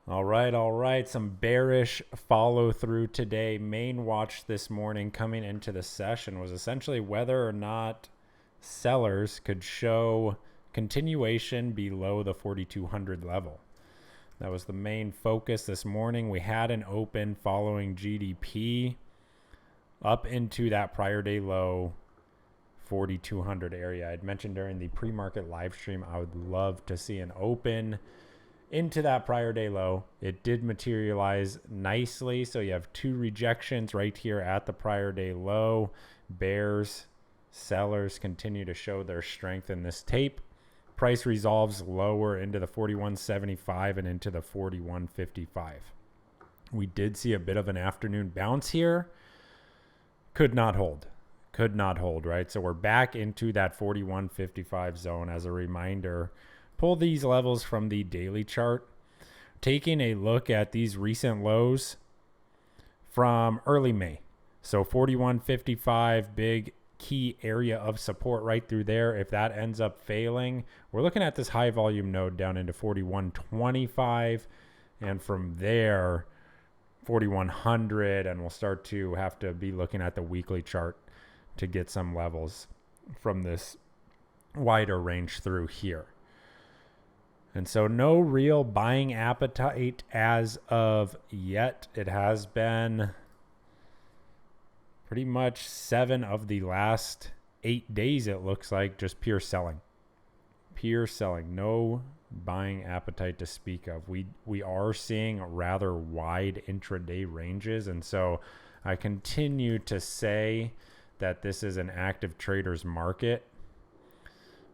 All right. Some bearish follow through today. Main watch this morning coming into the session was essentially whether or not sellers could show continuation below the 4,200 level. That was the main focus this morning. We had an open following GDP up into that prior day low 4,200 area. I'd mentioned during the pre-market live stream, I would love to see an open into that prior day low. It did materialize nicely. So you have two rejections right here at the prior day low. Bears, sellers continue to show their strength in this tape. Price resolves lower into the 41.75 and into the 41.55. We did see a bit of an afternoon bounce here. Could not hold, right? So we're back into that 41.55 zone. As a reminder, pull these levels from the daily chart. Taking a look at these recent lows from early May. So 41.55, big key area of support right through there. If that ends up failing, we're looking at this high volume node down into 41.25. And from there, 4,100. And we'll start to have to be looking at the weekly chart to get some levels from this wider range through here. And so no real buying appetite as of yet. It has been pretty much 7 of the last 8 days, it looks like, just pure selling. No buying appetite to speak of. We are seeing rather wide intraday ranges. And so I continue to say that this is an active traders market.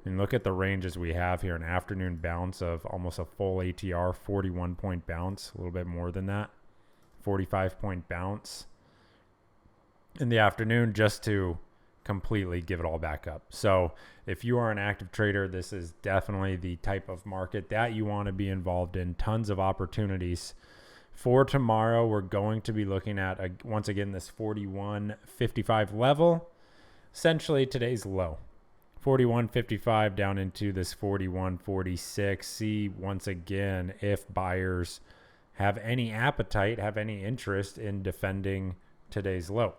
And look at the ranges we have here. An afternoon bounce of almost a full ATR, 41 point bounce, a little bit more than that, 45 point bounce in the afternoon just to completely give it all back up. So if you are an active trader, this is definitely the type of market that you want to be involved in. Tons of opportunities. For tomorrow, we're going to be looking at, once again, this 41.55 level, essentially today's low. 41.55 down into this 41.46. See once again if buyers have any appetite, have any interest in defending today's low.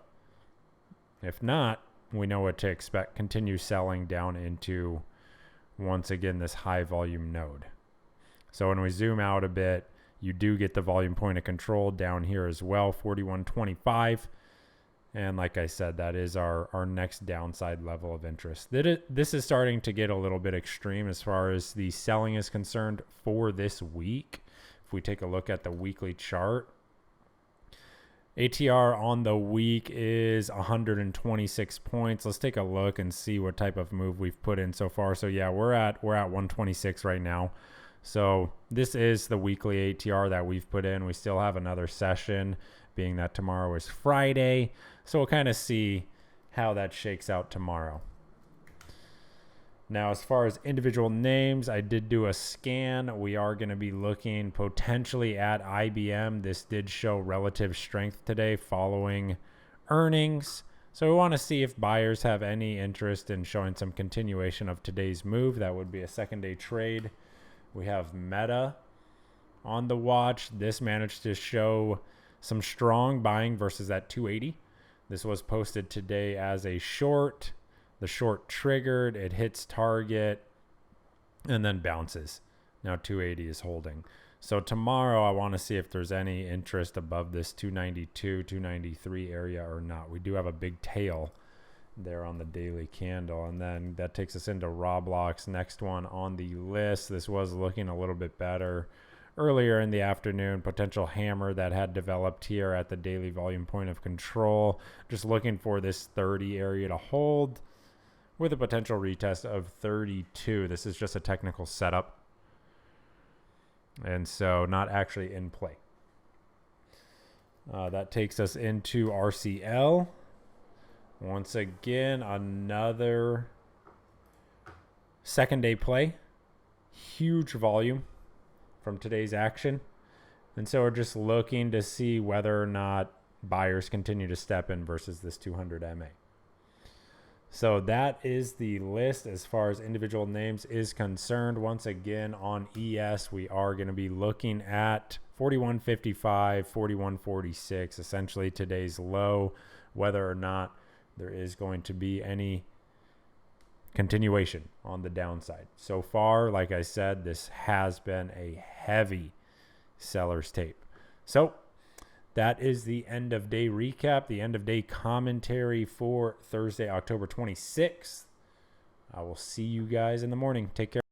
If not, we know what to expect. Continue selling down into, once again, this high volume node. So when we zoom out a bit, you do get the volume point of control down here as well, 41.25. And like I said, that is our next downside level of interest. This is starting to get a little bit extreme as far as the selling is concerned for this week. If we take a look at the weekly chart, ATR on the week is 126 points. Let's take a look and see what type of move we've put in so far. So yeah, we're at 126 right now. So this is the weekly ATR that we've put in. We still have another session, being that tomorrow is Friday. So we'll kind of see how that shakes out tomorrow. Now, as far as individual names, I did do a scan. We are going to be looking potentially at IBM. This did show relative strength today following earnings. So we want to see if buyers have any interest in showing some continuation of today's move. That would be a second day trade. We have Meta on the watch. This managed to show some strong buying versus that 280. This was posted today as a short. The short triggered, it hits target, and then bounces. Now 280 is holding. So tomorrow I want to see if there's any interest above this 292, 293 area or not. We do have a big tail there on the daily candle. And then that takes us into Roblox. Next one on the list. This was looking a little bit better earlier in the afternoon. Potential hammer that had developed here at the daily volume point of control. Just looking for this 30 area to hold with a potential retest of 32. This is just a technical setup, and so not actually in play. That takes us into RCL. Once again, another second day play. Huge volume from today's action. And so we're just looking to see whether or not buyers continue to step in versus this 200 MA. So that is the list as far as individual names is concerned. Once again, on ES, we are going to be looking at 41.55, 41.46, essentially today's low, whether or not there is going to be any continuation on the downside. So far, like I said, this has been a heavy seller's tape. So that is the end of day recap, the end of day commentary for Thursday, October 26th. I will see you guys in the morning. Take care.